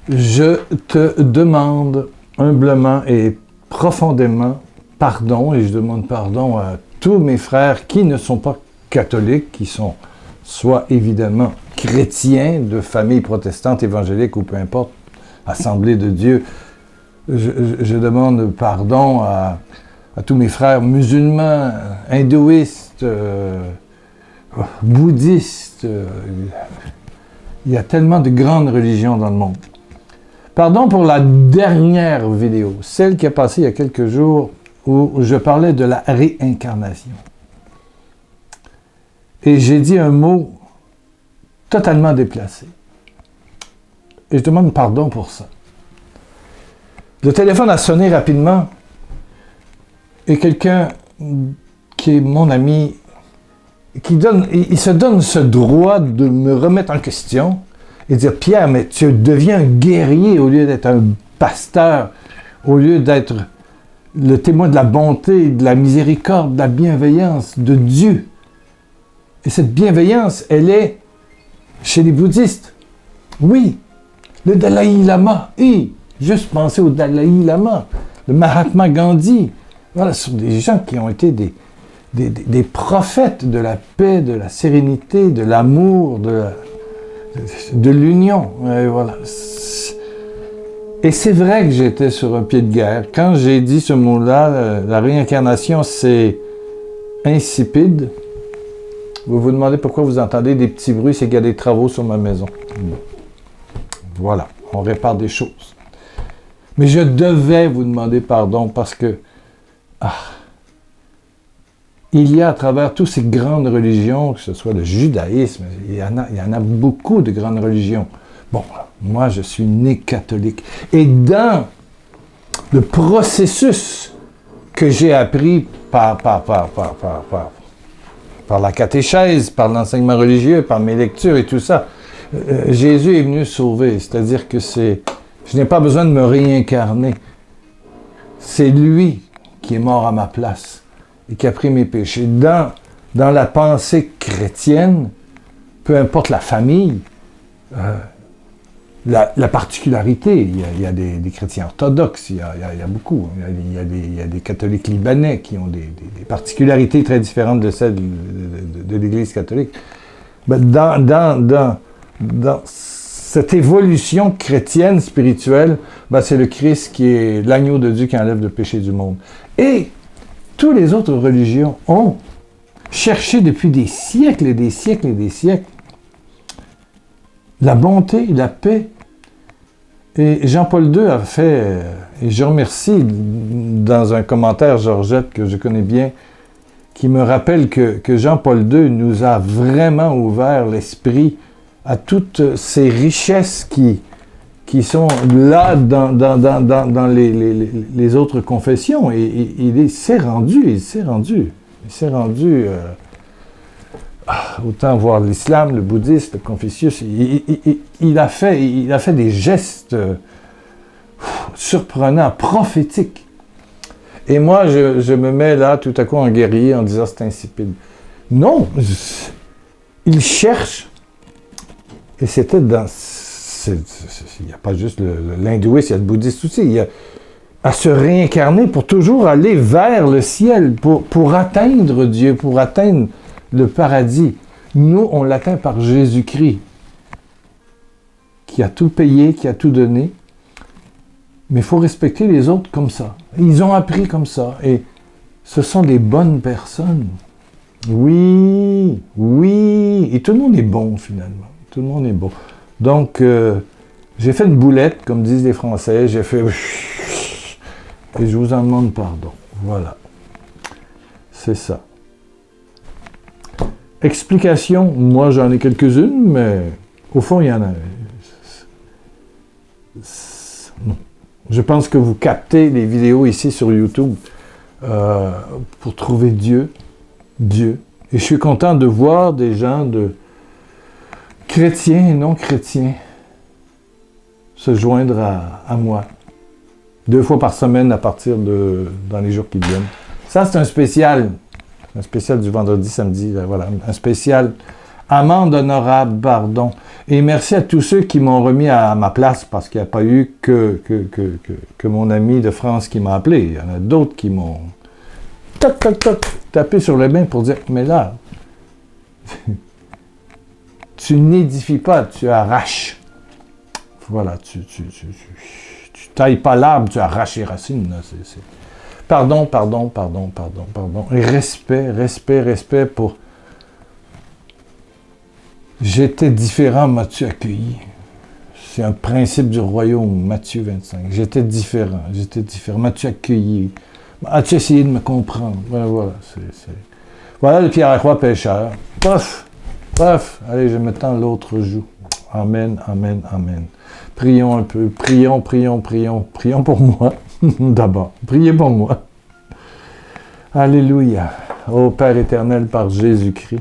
Je te demande humblement et profondément pardon, et je demande pardon à tous mes frères qui ne sont pas catholiques, qui sont soit évidemment chrétiens de famille protestante, évangélique ou peu importe, Assemblée de Dieu. Je demande pardon à tous mes frères musulmans, hindouistes, bouddhistes. Il y a tellement de grandes religions dans le monde. Pardon pour la dernière vidéo, celle qui a passé il y a quelques jours, où je parlais de la réincarnation. Et j'ai dit un mot totalement déplacé. Et je demande pardon pour ça. Le téléphone a sonné rapidement et quelqu'un qui est mon ami, il se donne ce droit de me remettre en question et de dire « Pierre, mais tu deviens un guerrier au lieu d'être un pasteur, au lieu d'être le témoin de la bonté, de la miséricorde, de la bienveillance de Dieu. » Et cette bienveillance, elle est chez les bouddhistes. Oui, le Dalai Lama, juste penser au Dalai Lama, le Mahatma Gandhi. Voilà, ce sont des gens qui ont été des prophètes de la paix, de la sérénité, de l'amour, de l'union. Et voilà. Et c'est vrai que j'étais sur un pied de guerre. Quand j'ai dit ce mot-là, la réincarnation, c'est insipide. Vous vous demandez pourquoi vous entendez des petits bruits, c'est qu'il y a des travaux sur ma maison. Voilà, on répare des choses. Mais je devais vous demander pardon parce que il y a à travers toutes ces grandes religions, que ce soit le judaïsme, il y en a beaucoup de grandes religions. Bon, moi je suis né catholique. Et dans le processus que j'ai appris par la catéchèse, par l'enseignement religieux, par mes lectures et tout ça, Jésus est venu sauver. C'est-à-dire que je n'ai pas besoin de me réincarner. C'est lui qui est mort à ma place et qui a pris mes péchés. Dans la pensée chrétienne, peu importe la famille, la particularité, il y a des chrétiens orthodoxes, il y a beaucoup. Il y a des catholiques libanais qui ont des particularités très différentes de celles de l'Église catholique. Mais dans cette évolution chrétienne, spirituelle, c'est le Christ qui est l'agneau de Dieu qui enlève le péché du monde. Et toutes les autres religions ont cherché depuis des siècles et des siècles et des siècles la bonté, la paix. Et Jean-Paul II a fait, et je remercie dans un commentaire Georgette que je connais bien, qui me rappelle que Jean-Paul II nous a vraiment ouvert l'esprit à toutes ces richesses qui sont là dans les autres confessions. Et il s'est rendu. Autant voir l'islam, le bouddhisme, le Confucius, il a fait des gestes surprenants, prophétiques. Et moi, je me mets là tout à coup en guerrier en disant c'est insipide. Non, il cherche, et c'était dans... Il n'y a pas juste l'hindouisme, il y a le bouddhisme aussi, il y a à se réincarner pour toujours aller vers le ciel, pour atteindre Dieu, pour atteindre le paradis. Nous, on l'atteint par Jésus-Christ, qui a tout payé, qui a tout donné. Mais il faut respecter les autres comme ça. Ils ont appris comme ça. Et ce sont des bonnes personnes. Oui. Et tout le monde est bon, finalement. Tout le monde est bon. Donc, j'ai fait une boulette, comme disent les Français. J'ai fait... Et je vous en demande pardon. Voilà. C'est ça. Explication, moi j'en ai quelques-unes, mais au fond il y en a. Non. Je pense que vous captez les vidéos ici sur YouTube pour trouver Dieu. Et je suis content de voir des gens chrétiens et non chrétiens se joindre à moi. 2 fois par semaine à partir dans les jours qui viennent. Ça c'est un spécial du vendredi, samedi, voilà, un spécial Amende honorable, pardon. Et merci à tous ceux qui m'ont remis à ma place, parce qu'il n'y a pas eu que mon ami de France qui m'a appelé. Il y en a d'autres qui m'ont toc, toc, toc, tapé sur le bain pour dire, mais là, tu n'édifies pas, tu arraches. Voilà, tu tailles pas l'arbre, tu arraches les racines. Là, Pardon. Et respect pour... J'étais différent, m'as-tu accueilli? C'est un principe du royaume, Matthieu 25. J'étais différent, m'as-tu accueilli? As-tu essayé de me comprendre? Voilà, Voilà le Pierre à croix pécheur. Paf! Allez, je me tends l'autre joue. Amen. Prions un peu, prions pour moi, d'abord. Priez pour moi. Alléluia. Ô Père éternel, par Jésus-Christ.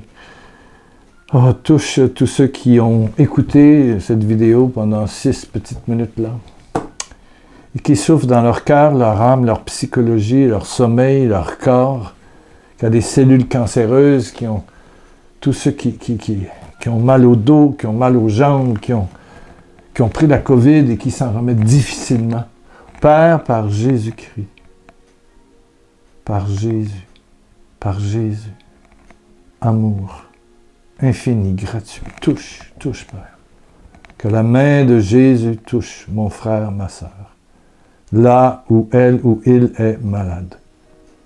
Oh, touche tous ceux qui ont écouté cette vidéo pendant 6 petites minutes là, et qui souffrent dans leur cœur, leur âme, leur psychologie, leur sommeil, leur corps, qui ont des cellules cancéreuses, qui ont tous ceux qui ont mal au dos, qui ont mal aux jambes, qui ont pris la COVID et qui s'en remettent difficilement. Père, par Jésus-Christ, par Jésus, amour infini, gratuit, touche, Père. Que la main de Jésus touche mon frère, ma sœur, là où elle ou il est malade.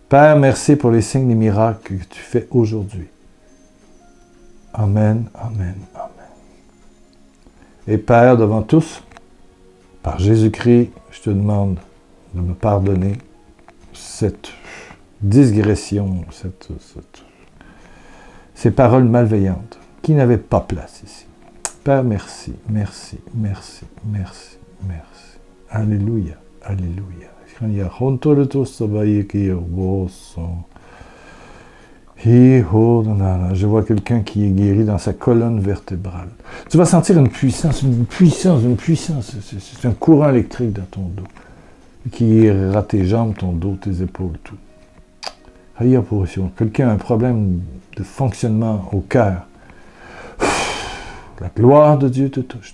Père, merci pour les signes et miracles que tu fais aujourd'hui. Amen. Et Père, devant tous, par Jésus-Christ, je te demande de me pardonner cette digression, ces paroles malveillantes qui n'avaient pas place ici. Père, merci. Alléluia. Je vois quelqu'un qui est guéri dans sa colonne vertébrale. Tu vas sentir une puissance. C'est un courant électrique dans ton dos qui ira tes jambes, ton dos, tes épaules, tout. Quelqu'un a un problème de fonctionnement au cœur. La gloire de Dieu te touche.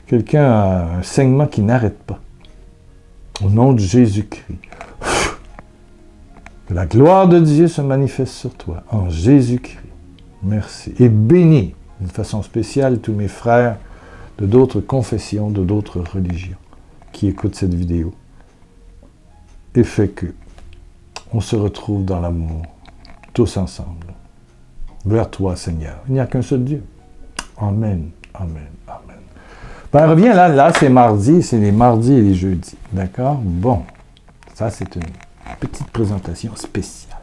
Quelqu'un a un saignement qui n'arrête pas. Au nom de Jésus-Christ. Que la gloire de Dieu se manifeste sur toi. En Jésus-Christ. Merci. Et bénis d'une façon spéciale tous mes frères de d'autres confessions, de d'autres religions qui écoutent cette vidéo. Et fait que on se retrouve dans l'amour, tous ensemble, vers toi, Seigneur. Il n'y a qu'un seul Dieu. Amen. Ben, reviens là, c'est mardi, c'est les mardis et les jeudis. D'accord? Bon, ça c'est une petite présentation spéciale.